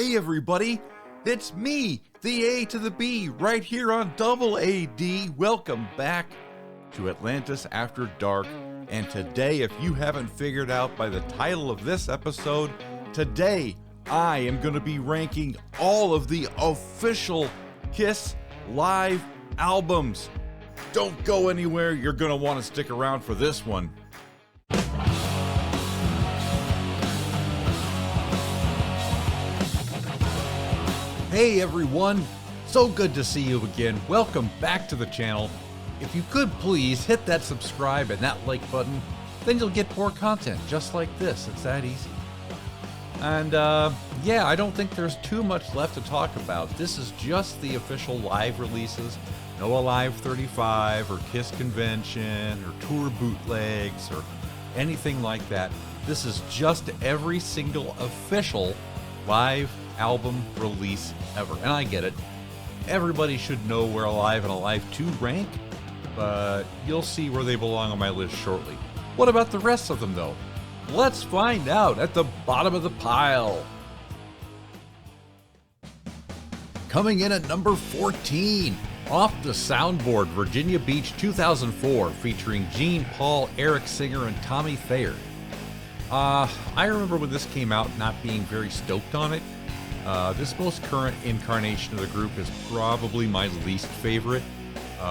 Hey everybody, it's me, the A to the B, right here on Double AD. Welcome back to Atlantis After Dark. And today, if you haven't figured out by the title of this episode, today I am going to be ranking all of the official Kiss live albums. Don't go anywhere, you're going to want to stick around for this one. Hey everyone, so good to see you again. Welcome back to the channel. If you could please hit that subscribe and that like button, then you'll get more content just like this. It's that easy. And yeah, I don't think there's too much left to talk about. This is just the official live releases. No Alive 35 or Kiss Convention or tour bootlegs or anything like that. This is just every single official live album release ever. And I get it. Everybody should know where Alive and Alive 2 rank, but you'll see where they belong on my list shortly. What about the rest of them though? Let's find out at the bottom of the pile. Coming in at number 14, Off the Soundboard, Virginia Beach 2004, featuring Gene, Paul, Eric Singer, and Tommy Thayer. I remember when this came out not being very stoked on it. This most current incarnation of the group is probably my least favorite.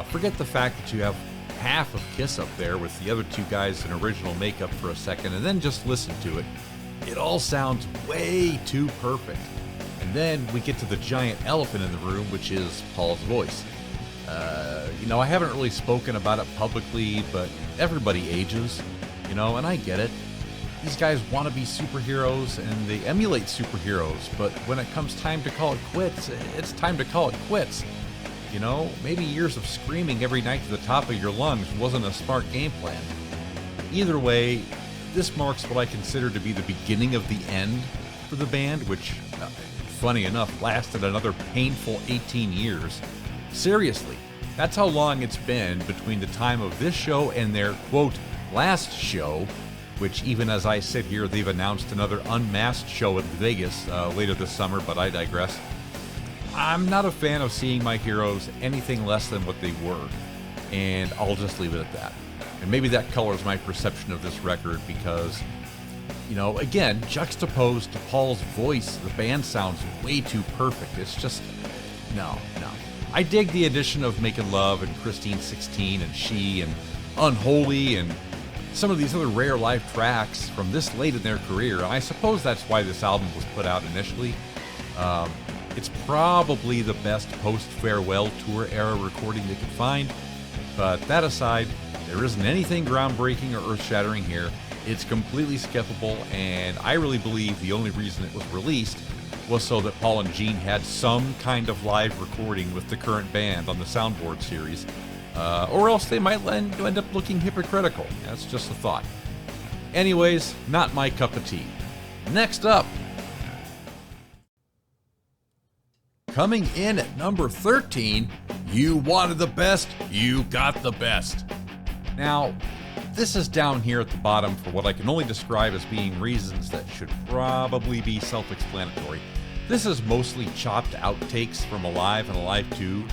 Forget the fact that you have half of Kiss up there with the other two guys in original makeup for a second, and then just listen to it. It all sounds way too perfect. And then we get to the giant elephant in the room, which is Paul's voice. I haven't really spoken about it publicly, but everybody ages, and I get it. These guys want to be superheroes and they emulate superheroes, but when it comes time to call it quits, it's time to call it quits. Maybe years of screaming every night to the top of your lungs wasn't a smart game plan. Either way, this marks what I consider to be the beginning of the end for the band, which, funny enough, lasted another painful 18 years. Seriously, that's how long it's been between the time of this show and their, quote, last show, which even as I sit here, they've announced another unmasked show in Vegas later this summer, but I digress. I'm not a fan of seeing my heroes anything less than what they were, and I'll just leave it at that. And maybe that colors my perception of this record because, again, juxtaposed to Paul's voice, the band sounds way too perfect. It's just, no. I dig the addition of Making Love and Christine 16 and She and Unholy and some of these other rare live tracks from this late in their career, and I suppose that's why this album was put out initially. It's probably the best post-farewell tour era recording they could find, but that aside, there isn't anything groundbreaking or earth-shattering here. It's completely skippable, and I really believe the only reason it was released was so that Paul and Gene had some kind of live recording with the current band on the Soundboard series. Or else they might end up looking hypocritical. That's just a thought. Anyways, not my cup of tea. Next up, coming in at number 13, You Wanted the Best, You Got the Best. Now, this is down here at the bottom for what I can only describe as being reasons that should probably be self-explanatory. This is mostly chopped outtakes from Alive and Alive 2,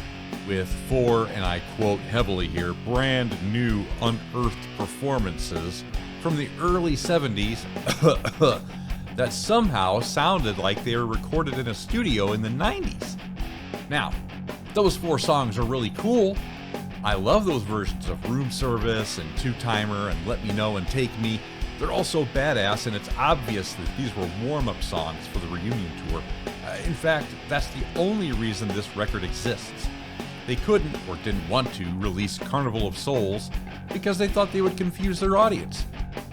with 4, and I quote heavily here, brand new unearthed performances from the early 70s that somehow sounded like they were recorded in a studio in the 90s. Now, those 4 songs are really cool. I love those versions of Room Service and Two Timer and Let Me Know and Take Me. They're all so badass, and it's obvious that these were warm-up songs for the reunion tour. In fact, that's the only reason this record exists. They couldn't, or didn't want to, release Carnival of Souls because they thought they would confuse their audience.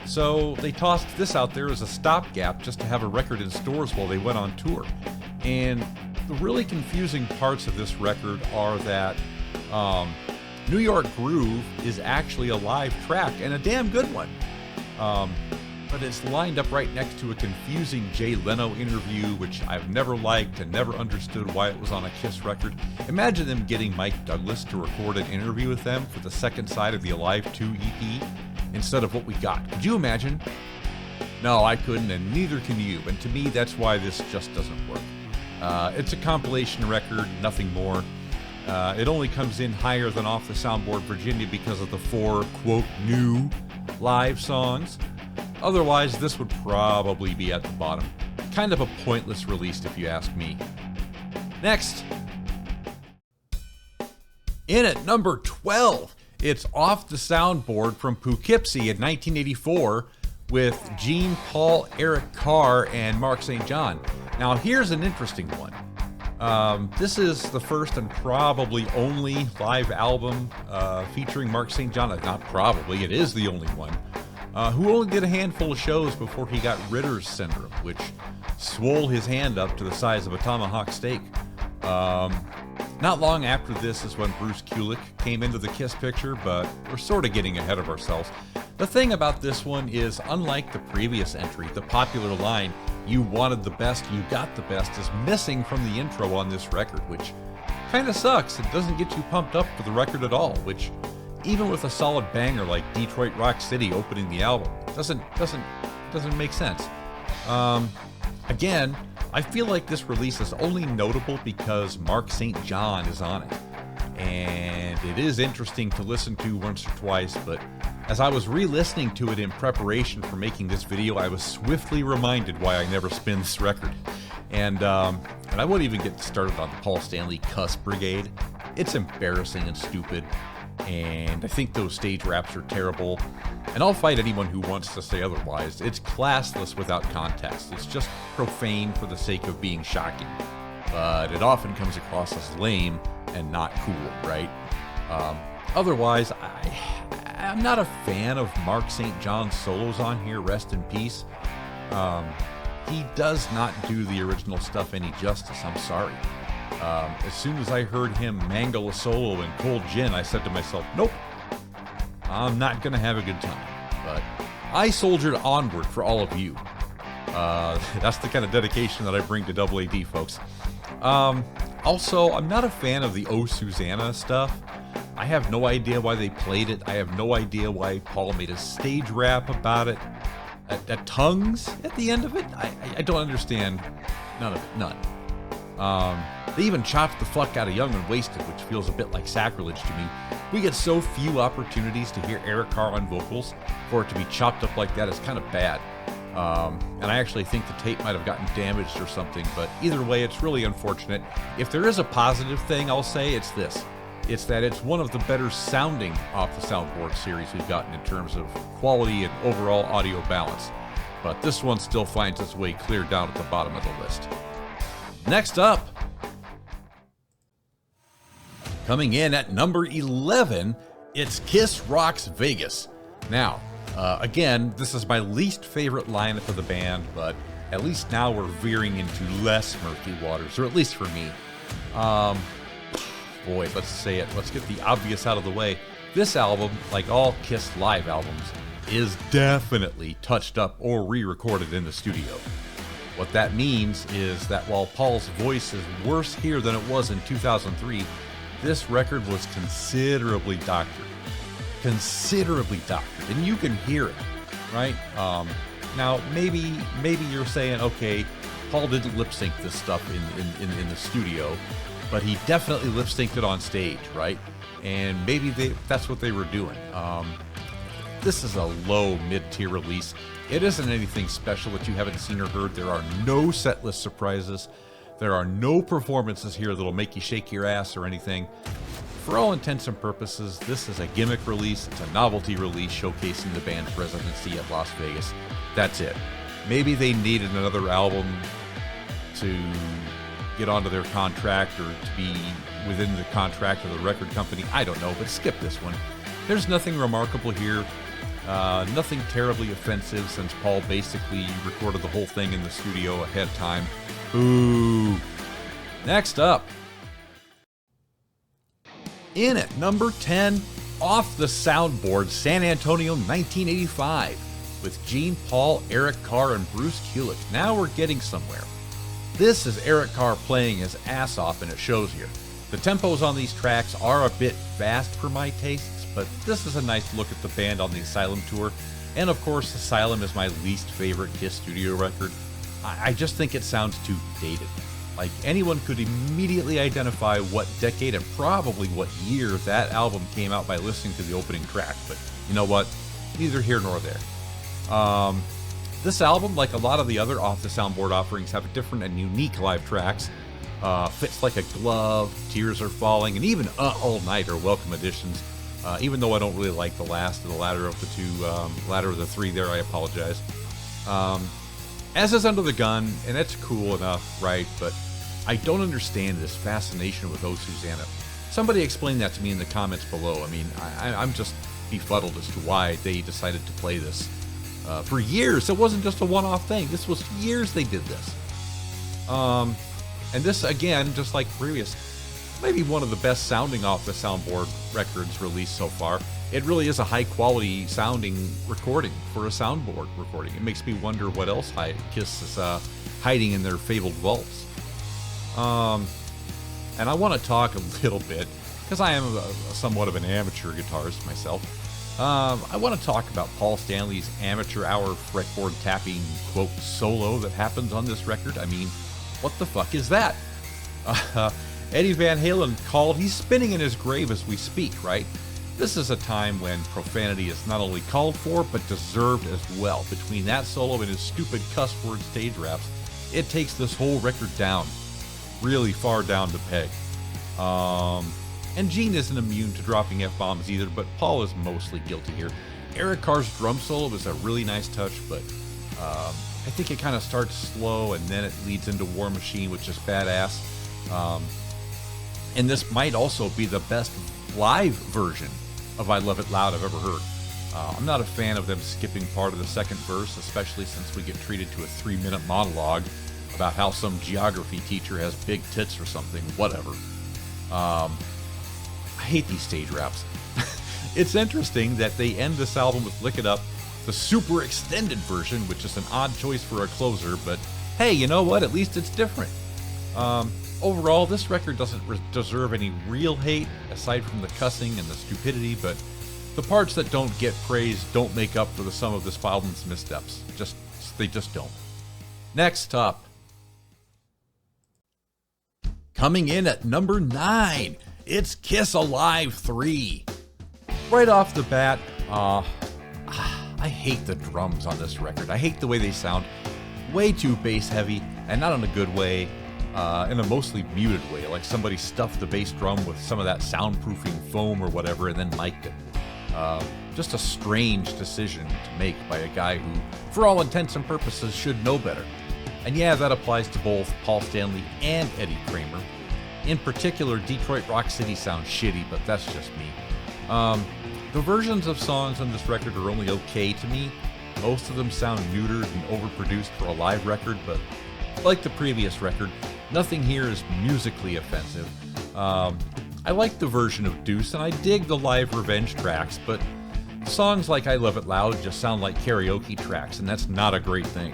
So they tossed this out there as a stopgap just to have a record in stores while they went on tour. And the really confusing parts of this record are that New York Groove is actually a live track, and a damn good one. But it's lined up right next to a confusing Jay Leno interview, which I've never liked and never understood why it was on a Kiss record. Imagine them getting Mike Douglas to record an interview with them for the second side of the Alive 2 EP instead of what we got. Could you imagine? No, I couldn't, and neither can you, and to me that's why this just doesn't work. It's a compilation record, nothing more. It only comes in higher than Off the Soundboard Virginia because of the 4, quote, new live songs. Otherwise, this would probably be at the bottom. Kind of a pointless release if you ask me. Next. In at number 12, it's Off the Soundboard from Poughkeepsie in 1984 with Gene, Paul, Eric Carr, and Mark St. John. Now, here's an interesting one. This is the first and probably only live album featuring Mark St. John. Not probably, it is the only one. Who only did a handful of shows before he got Ritter's syndrome, which swole his hand up to the size of a tomahawk steak. Not long after this is when Bruce Kulick came into the Kiss picture, but we're sort of getting ahead of ourselves. The thing about this one is, unlike the previous entry, the popular line, "You wanted the best, you got the best," is missing from the intro on this record, which kind of sucks. It doesn't get you pumped up for the record at all, which, even with a solid banger like Detroit Rock City opening the album, doesn't make sense. Again, I feel like this release is only notable because Mark St. John is on it. And it is interesting to listen to once or twice, but as I was re-listening to it in preparation for making this video, I was swiftly reminded why I never spin this record. And I won't even get started on the Paul Stanley Cuss Brigade. It's embarrassing and stupid, and I think those stage raps are terrible. And I'll fight anyone who wants to say otherwise. It's classless without context. It's just profane for the sake of being shocking. But it often comes across as lame and not cool, right? Otherwise, I'm not a fan of Mark St. John's solos on here, rest in peace. He does not do the original stuff any justice, I'm sorry. As soon as I heard him mangle a solo in Cold Gin, I said to myself, nope, I'm not going to have a good time. But I soldiered onward for all of you. That's the kind of dedication that I bring to AAD, folks. Also, I'm not a fan of the Oh Susanna stuff. I have no idea why they played it. I have no idea why Paul made a stage rap about it. At tongues at the end of it? I don't understand none of it. None. They even chopped the fuck out of Young and Wasted, which feels a bit like sacrilege to me. We get so few opportunities to hear Eric Carr on vocals. For it to be chopped up like that is kind of bad. And I actually think the tape might have gotten damaged or something, but either way, it's really unfortunate. If there is a positive thing, I'll say it's this. It's that it's one of the better sounding Off the Soundboard series we've gotten in terms of quality and overall audio balance. But this one still finds its way clear down at the bottom of the list. Next up, coming in at number 11, it's Kiss Rocks Vegas. Now, again, this is my least favorite lineup of the band, but at least now we're veering into less murky waters, or at least for me. Boy, let's say it. Let's get the obvious out of the way. This album, like all Kiss live albums, is definitely touched up or re-recorded in the studio. What that means is that while Paul's voice is worse here than it was in 2003, this record was considerably doctored. And you can hear it, right? Now, maybe you're saying, okay, Paul didn't lip sync this stuff in the studio, but he definitely lip synced it on stage, right? And maybe that's what they were doing. This is a low mid-tier release. It isn't anything special that you haven't seen or heard. There are no setlist surprises. There are no performances here that'll make you shake your ass or anything. For all intents and purposes, this is a gimmick release. It's a novelty release showcasing the band's residency at Las Vegas. That's it. Maybe they needed another album to get onto their contract or to be within the contract of the record company. I don't know, but skip this one. There's nothing remarkable here. Nothing terribly offensive since Paul basically recorded the whole thing in the studio ahead of time. Ooh. Next up, in at number 10, Off the Soundboard, San Antonio 1985, with Gene, Paul, Eric Carr, and Bruce Kulick. Now we're getting somewhere. This is Eric Carr playing his ass off, and it shows here. The tempos on these tracks are a bit fast for my tastes, but this is a nice look at the band on the Asylum tour. And of course, Asylum is my least favorite Kiss studio record. I just think it sounds too dated. Like, anyone could immediately identify what decade and probably what year that album came out by listening to the opening track, but you know what? Neither here nor there. This album, like a lot of the other Off the Soundboard offerings, have different and unique live tracks. Fits Like a Glove, Tears Are Falling, and even All Night are welcome additions. Even though I don't really like the last of the latter of the two, latter of the three there, I apologize. As is Under the Gun, and it's cool enough, right? But I don't understand this fascination with Oh Susanna. Somebody explain that to me in the comments below. I mean, I'm just befuddled as to why they decided to play this. For years, it wasn't just a one-off thing. This was years they did this. And this, again, just like previous, maybe one of the best sounding Off the Soundboard records released so far. It really is a high-quality sounding recording for a soundboard recording. It makes me wonder what else Kiss is hiding in their fabled vaults. And I want to talk a little bit, because I am somewhat of an amateur guitarist myself. I want to talk about Paul Stanley's amateur hour fretboard tapping, quote, solo that happens on this record. I mean, what the fuck is that? Eddie Van Halen called, he's spinning in his grave as we speak, right? This is a time when profanity is not only called for, but deserved as well. Between that solo and his stupid cuss word stage raps, it takes this whole record down, really far down the peg. And Gene isn't immune to dropping F-bombs either, but Paul is mostly guilty here. Eric Carr's drum solo was a really nice touch, but I think it kind of starts slow and then it leads into War Machine, which is badass. And this might also be the best live version of I Love It Loud I've ever heard. I'm not a fan of them skipping part of the second verse, especially since we get treated to a 3-minute monologue about how some geography teacher has big tits or something, whatever. I hate these stage raps. It's interesting that they end this album with Lick It Up, the super extended version, which is an odd choice for a closer, but hey, you know what? At least it's different. Overall, this record doesn't deserve any real hate, aside from the cussing and the stupidity, but the parts that don't get praised don't make up for the sum of this album's missteps. They just don't. Next up. Coming in at number 9, it's Kiss Alive 3. Right off the bat, I hate the drums on this record. I hate the way they sound. Way too bass heavy, and not in a good way. In a mostly muted way, like somebody stuffed the bass drum with some of that soundproofing foam or whatever and then mic'd it. Just a strange decision to make by a guy who, for all intents and purposes, should know better. And yeah, that applies to both Paul Stanley and Eddie Kramer. In particular, Detroit Rock City sounds shitty, but that's just me. The versions of songs on this record are only okay to me. Most of them sound neutered and overproduced for a live record, but like the previous record, nothing here is musically offensive. I like the version of Deuce, and I dig the live revenge tracks, but songs like I Love It Loud just sound like karaoke tracks, and that's not a great thing.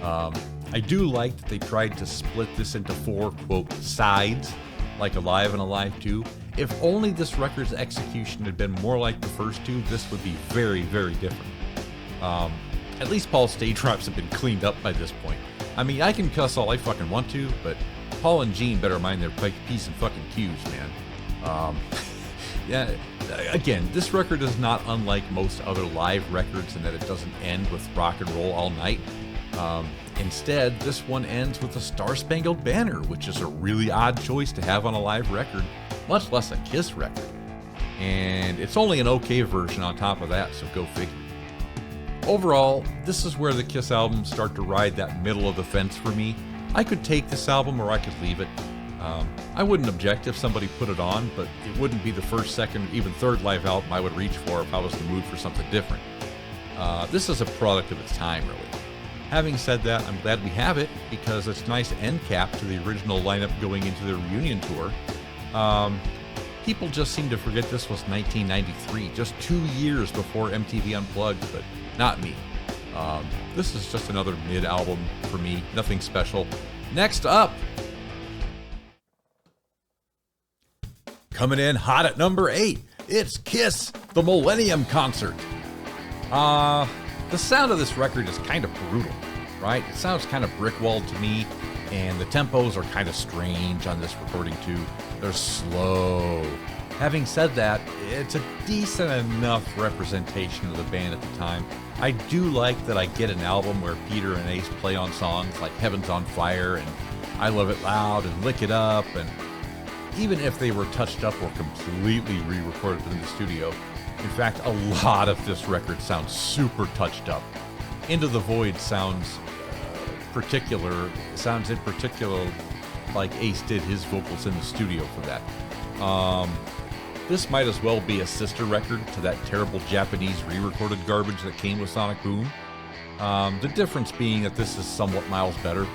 I do like that they tried to split this into 4, quote, sides, like Alive and Alive 2. If only this record's execution had been more like the first two, this would be very, very different. At least Paul's stage raps have been cleaned up by this point. I mean, I can cuss all I fucking want to, but Paul and Gene better mind their P's and fucking Q's, man. Yeah, again, this record is not unlike most other live records in that it doesn't end with rock and roll all night. Instead, this one ends with a Star-Spangled Banner, which is a really odd choice to have on a live record, much less a Kiss record. And it's only an okay version on top of that, so go figure. Overall, this is where the Kiss albums start to ride that middle of the fence for me. I could take this album or I could leave it. I wouldn't object if somebody put it on, but it wouldn't be the first, second, even third live album I would reach for if I was in the mood for something different. This is a product of its time, really. Having said that, I'm glad we have it because it's a nice end cap to the original lineup going into the reunion tour. People just seem to forget this was 1993, just 2 years before MTV Unplugged, but not me. This is just another mid-album for me, nothing special. Next up, coming in hot at number 8, it's Kiss, the Millennium Concert. The sound of this record is kind of brutal, right? It sounds kind of brick-walled to me, and the tempos are kind of strange on this recording too. They're slow. Having said that, it's a decent enough representation of the band at the time. I do like that I get an album where Peter and Ace play on songs like Heaven's on Fire and I Love It Loud and Lick It Up, and even if they were touched up or completely re-recorded in the studio. In fact, a lot of this record sounds super touched up. Into the Void sounds in particular like Ace did his vocals in the studio for that. This might as well be a sister record to that terrible Japanese re-recorded garbage that came with Sonic Boom. The difference being that this is somewhat miles better.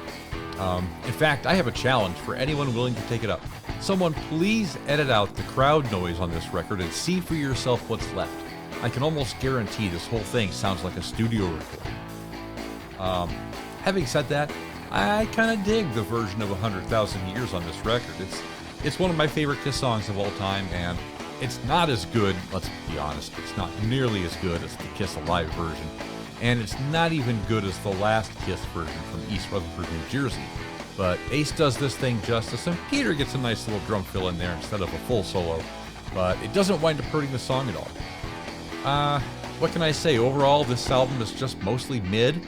In fact, I have a challenge for anyone willing to take it up. Someone please edit out the crowd noise on this record and see for yourself what's left. I can almost guarantee this whole thing sounds like a studio recording. Having said that, I kind of dig the version of 100,000 Years on this record. It's one of my favorite Kiss songs of all time, and it's not as good, let's be honest, it's not nearly as good as the Kiss Alive version, and it's not even good as the last Kiss version from East Rutherford, New Jersey. But Ace does this thing justice, and Peter gets a nice little drum fill in there instead of a full solo, but it doesn't wind up hurting the song at all. What can I say? Overall, this album is just mostly mid.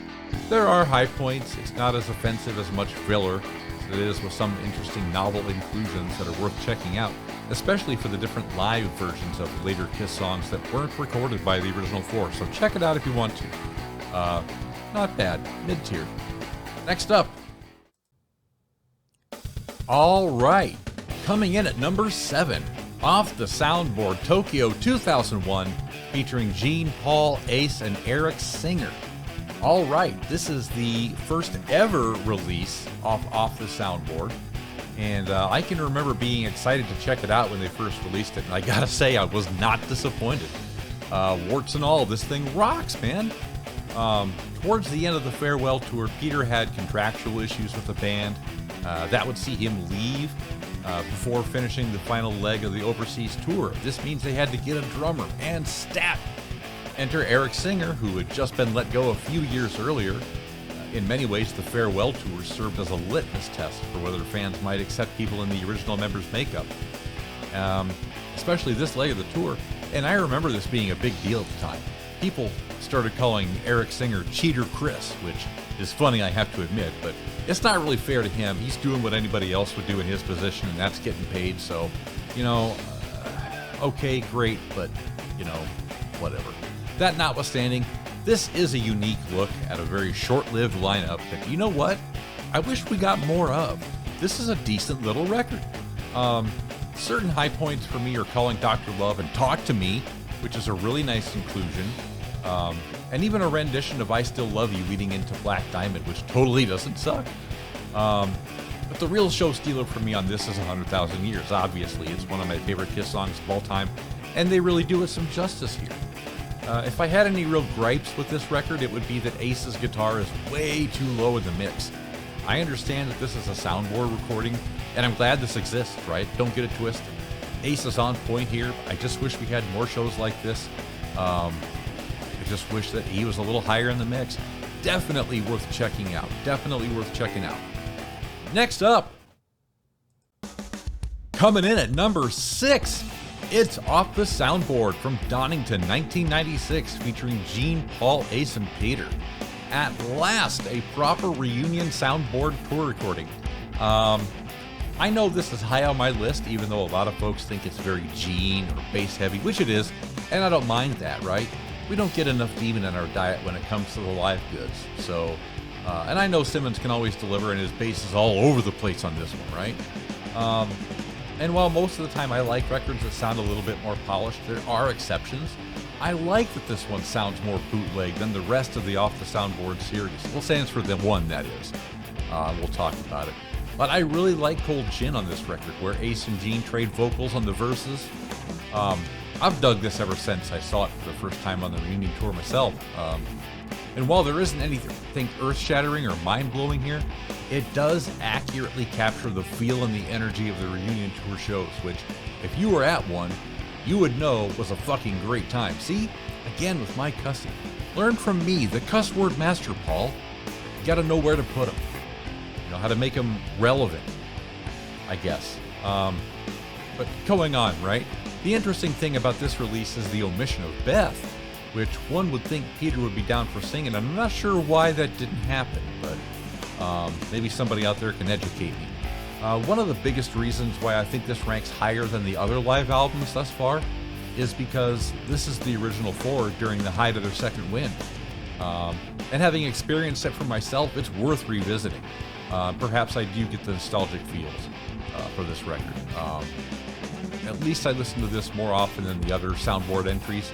There are high points. It's not as offensive as much filler as it is with some interesting novel inclusions that are worth checking out, especially for the different live versions of later Kiss songs that weren't recorded by the original four. So check it out if you want to. Not bad. Mid-tier. Next up. All right. Coming in at number 7. Off the Soundboard, Tokyo 2001, featuring Gene, Paul, Ace, and Eric Singer. All right, this is the first ever release off the Soundboard, and I can remember being excited to check it out when they first released it, and I gotta say, I was not disappointed. Warts and all, this thing rocks, man. Towards the end of the farewell tour, Peter had contractual issues with the band. That would see him leave before finishing the final leg of the overseas tour. This means they had to get a drummer, and stat! Enter Eric Singer, who had just been let go a few years earlier. In many ways, the farewell tour served as a litmus test for whether fans might accept people in the original members' makeup, especially this leg of the tour. And I remember this being a big deal at the time. People started calling Eric Singer Cheater Chris, which is funny, I have to admit, but it's not really fair to him. He's doing what anybody else would do in his position, and that's getting paid. So, okay, great, but, whatever. That notwithstanding, this is a unique look at a very short-lived lineup that, you know what? I wish we got more of. This is a decent little record. Certain high points for me are Calling Dr. Love and Talk to Me, which is a really nice inclusion. And even a rendition of I Still Love You leading into Black Diamond, which totally doesn't suck. But the real show stealer for me on this is 100,000 Years. Obviously, it's one of my favorite Kiss songs of all time, and they really do it some justice here. If I had any real gripes with this record, it would be that Ace's guitar is way too low in the mix. I understand that this is a soundboard recording, and I'm glad this exists, right? Don't get it twisted. Ace is on point here. I just wish we had more shows like this. I just wish that he was a little higher in the mix. Definitely worth checking out. Definitely worth checking out. Next up, coming in at number 6. It's Off the Soundboard from Donington, 1996, featuring Gene, Paul, Ace, and Peter. At last, a proper reunion soundboard tour recording. I know this is high on my list, even though a lot of folks think it's very Gene or bass heavy, which it is, and I don't mind that, right? We don't get enough Demon in our diet when it comes to the live goods. So, and I know Simmons can always deliver, and his bass is all over the place on this one, right? And while most of the time I like records that sound a little bit more polished, there are exceptions. I like that this one sounds more bootleg than the rest of the Off the Soundboard series. Well, stands for the one, that is. We'll talk about it. But I really like Cold Chin on this record, where Ace and Gene trade vocals on the verses. I've dug this ever since I saw it for the first time on the reunion tour myself. And while there isn't anything earth-shattering or mind-blowing here, it does accurately capture the feel and the energy of the reunion tour shows, which, if you were at one, you would know was a fucking great time. See? Again, with my cussing. Learn from me, the cuss word master, Paul. You gotta know where to put them. how to make them relevant, I guess. But going on, right? The interesting thing about this release is the omission of Beth, which one would think Peter would be down for singing. I'm not sure why that didn't happen, but maybe somebody out there can educate me. One of the biggest reasons why I think this ranks higher than the other live albums thus far is because this is the original four during the height of their second wind. And having experienced it for myself, it's worth revisiting. Perhaps I do get the nostalgic feels for this record. At least I listen to this more often than the other soundboard entries.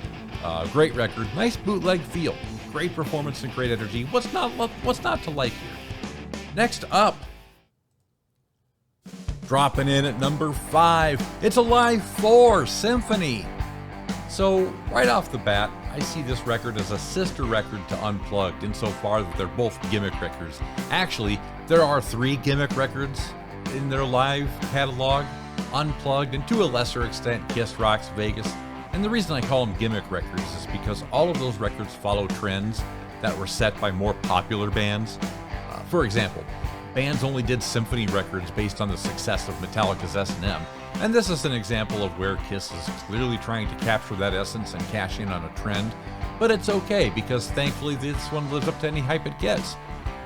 Great record, nice bootleg feel, great performance and great energy. What's not to like here? Next up, dropping in at number 5, it's Alive 4 Symphony. So right off the bat, I see this record as a sister record to Unplugged insofar that they're both gimmick records. Actually, there are 3 gimmick records in their live catalog, Unplugged, and to a lesser extent, Kiss Rocks Vegas. And the reason I call them gimmick records is because all of those records follow trends that were set by more popular bands. For example, bands only did symphony records based on the success of Metallica's S&M, and this is an example of where Kiss is clearly trying to capture that essence and cash in on a trend, but it's okay because thankfully this one lives up to any hype it gets.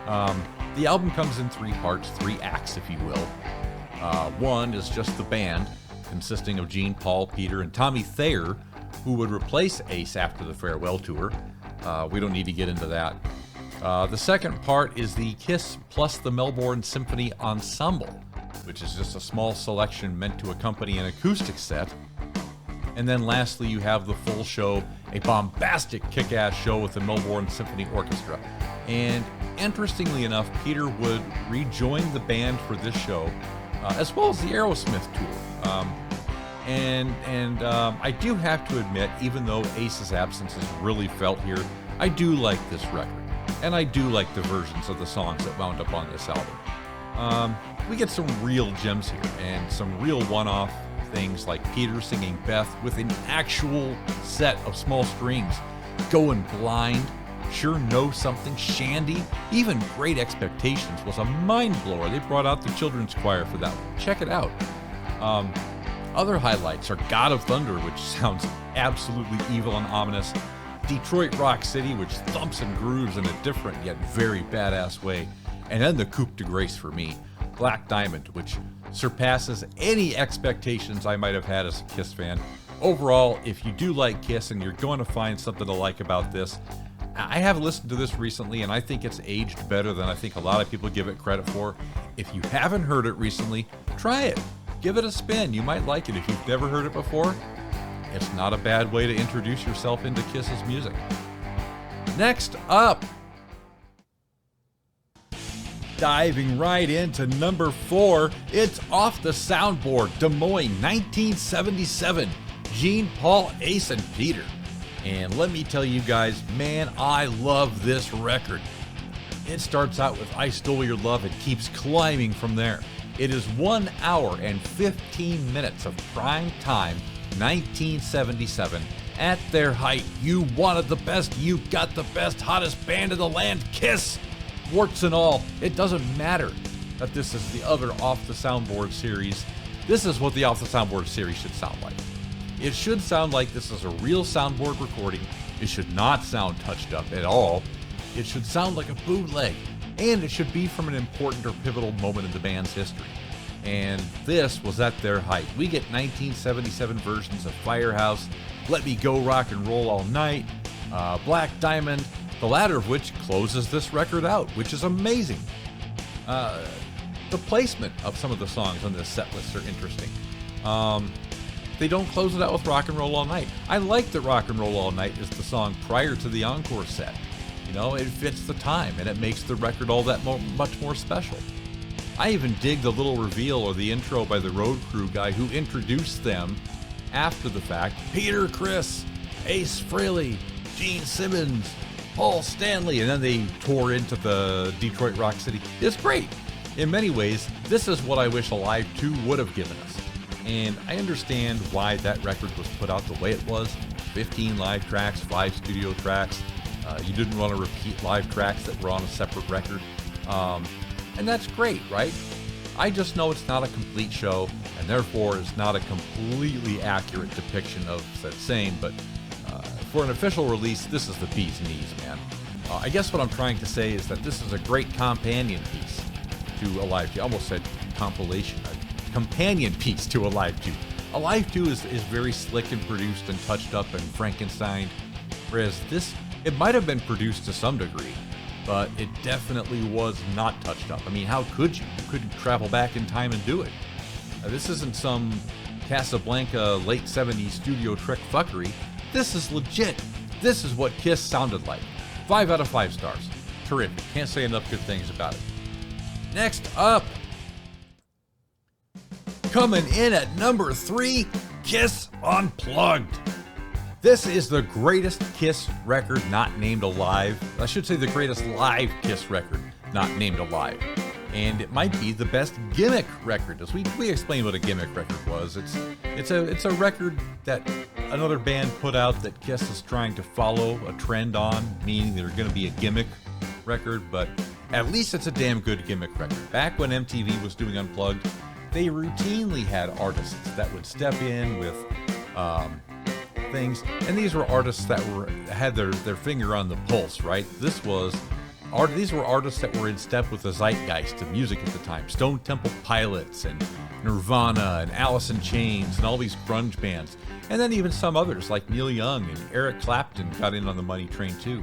The album comes in 3 parts, 3 acts if you will. One is just the band, consisting of Gene, Paul, Peter, and Tommy Thayer, who would replace Ace after the farewell tour. We don't need to get into that. The second part is the Kiss plus the Melbourne Symphony Ensemble, which is just a small selection meant to accompany an acoustic set. And then lastly, you have the full show, a bombastic kick-ass show with the Melbourne Symphony Orchestra. And interestingly enough, Peter would rejoin the band for this show, as well as the Aerosmith tour. I do have to admit, even though Ace's absence is really felt here, I do like this record. And I do like the versions of the songs that wound up on this album. We get some real gems here, and some real one-off things like Peter singing Beth with an actual set of small strings, Going Blind, Sure Know Something, Shandy, even Great Expectations was a mind-blower. They brought out the children's choir for that one. Check it out. Other highlights are God of Thunder, which sounds absolutely evil and ominous, Detroit Rock City, which thumps and grooves in a different yet very badass way, and then the coup de grace for me, Black Diamond, which surpasses any expectations I might have had as a Kiss fan. Overall, if you do like Kiss and you're going to find something to like about this, I have listened to this recently and I think it's aged better than I think a lot of people give it credit for. If you haven't heard it recently, try it. Give it a spin. You might like it if you've never heard it before. It's not a bad way to introduce yourself into Kiss's music. Next up, diving right into number 4, it's Off the Soundboard, Des Moines, 1977, Gene, Paul, Ace, and Peter. And let me tell you guys, man, I love this record. It starts out with I Stole Your Love and keeps climbing from there. It is 1 hour and 15 minutes of prime time, 1977. At their height, you wanted the best, you got the best, hottest band in the land, Kiss! Warts and all, it doesn't matter that this is the other Off the Soundboard series. This is what the Off the Soundboard series should sound like. It should sound like this is a real soundboard recording. It should not sound touched up at all. It should sound like a bootleg. And it should be from an important or pivotal moment in the band's history. And this was at their height. We get 1977 versions of Firehouse, Let Me Go Rock and Roll All Night, Black Diamond, the latter of which closes this record out, which is amazing. The placement of some of the songs on this set list are interesting. They don't close it out with Rock and Roll All Night. I like that Rock and Roll All Night is the song prior to the encore set. You know, it fits the time and it makes the record all that much more special. I even dig the little reveal or the intro by the road crew guy who introduced them after the fact. Peter Criss, Ace Frehley, Gene Simmons, Paul Stanley, and then they tore into the Detroit Rock City. It's great. In many ways, this is what I wish Alive 2 would have given us. And I understand why that record was put out the way it was. 15 live tracks, 5 studio tracks. You didn't want to repeat live tracks that were on a separate record. And that's great, right? I just know it's not a complete show, and therefore it's not a completely accurate depiction of said same, but for an official release, this is the bee's knees, man. I guess what I'm trying to say is that this is a great companion piece to Alive 2. I almost said compilation. A companion piece to Alive 2. Alive 2 is very slick and produced and touched up and Frankenstein, whereas this, it might have been produced to some degree, but it definitely was not touched up. I mean, how could you? You couldn't travel back in time and do it. This isn't some Casablanca late 70s studio trick fuckery. This is legit. This is what Kiss sounded like. 5 out of 5 stars. Terrific. Can't say enough good things about it. Next up, coming in at number 3, Kiss Unplugged. This is the greatest Kiss record not named Alive. I should say the greatest live Kiss record not named Alive. And it might be the best gimmick record. As we explained what a gimmick record was. It's a record that another band put out that Kiss is trying to follow a trend on, meaning they're going to be a gimmick record, but at least it's a damn good gimmick record. Back when MTV was doing Unplugged, they routinely had artists that would step in with things, and these were artists that had their finger on the pulse, right? These were artists that were in step with the zeitgeist of music at the time. Stone Temple Pilots and Nirvana and Alice in Chains and all these grunge bands. And then even some others like Neil Young and Eric Clapton got in on the money train too.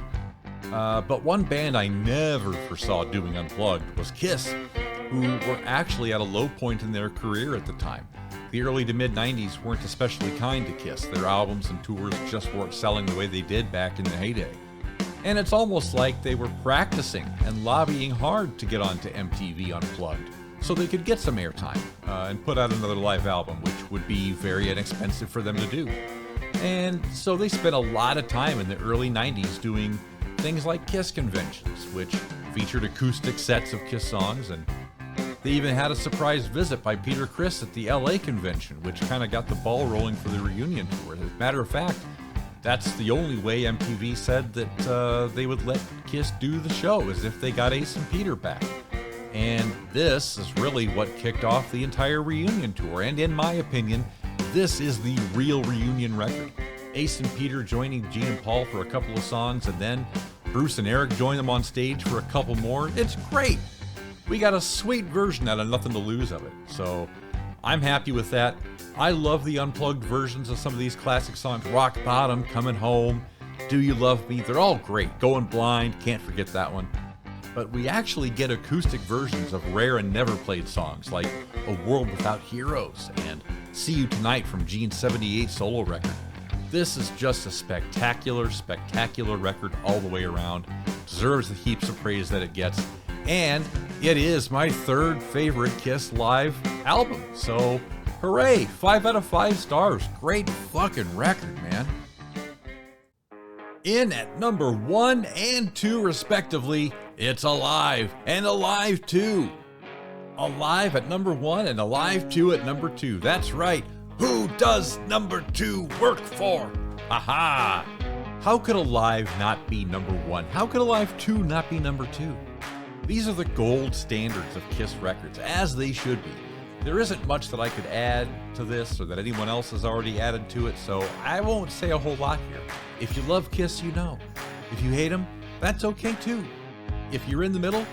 But one band I never foresaw doing Unplugged was Kiss, who were actually at a low point in their career at the time. The early to mid 90s weren't especially kind to Kiss. Their albums and tours just weren't selling the way they did back in the heyday. And it's almost like they were practicing and lobbying hard to get onto MTV Unplugged so they could get some airtime and put out another live album, which would be very inexpensive for them to do. And so they spent a lot of time in the early 90s doing things like Kiss conventions, which featured acoustic sets of Kiss songs, and they even had a surprise visit by Peter Criss at the LA convention, which kind of got the ball rolling for the reunion tour. As a matter of fact, that's the only way MTV said that they would let Kiss do the show, is if they got Ace and Peter back. And this is really what kicked off the entire reunion tour, and in my opinion, this is the real reunion record. Ace and Peter joining Gene and Paul for a couple of songs, and then Bruce and Eric join them on stage for a couple more. It's great! We got a sweet version out of Nothing to Lose of it, so I'm happy with that. I love the unplugged versions of some of these classic songs. Rock Bottom, Coming Home, Do You Love Me? They're all great. Going Blind, can't forget that one. But we actually get acoustic versions of rare and never played songs like A World Without Heroes and See You Tonight from Gene's '78 solo record. This is just a spectacular, spectacular record all the way around. Deserves the heaps of praise that it gets. And it is my third favorite Kiss live album. So, hooray! 5 out of 5 stars. Great fucking record, man. In at number 1 and 2 respectively, it's Alive and Alive 2. Alive at number 1 and Alive 2 at number 2. That's right. Who does number 2 work for? Haha! How could Alive not be number 1? How could Alive 2 not be number 2? These are the gold standards of Kiss records, as they should be. There isn't much that I could add to this or that anyone else has already added to it, so I won't say a whole lot here. If you love Kiss, you know. If you hate them, that's okay too. If you're in the middle,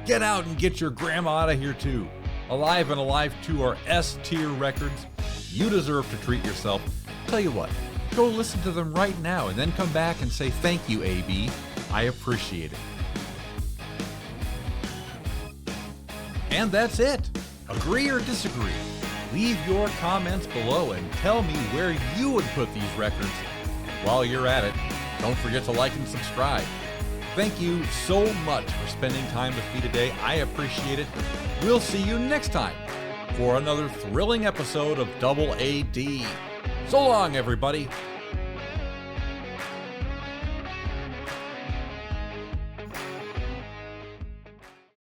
get out and get your grandma out of here too. Alive and Alive 2 are S-tier records. You deserve to treat yourself. Tell you what, go listen to them right now and then come back and say thank you, AB. I appreciate it. And that's it. Agree or disagree? Leave your comments below and tell me where you would put these records. While you're at it, don't forget to like and subscribe. Thank you so much for spending time with me today. I appreciate it. We'll see you next time for another thrilling episode of AAD. So long, everybody.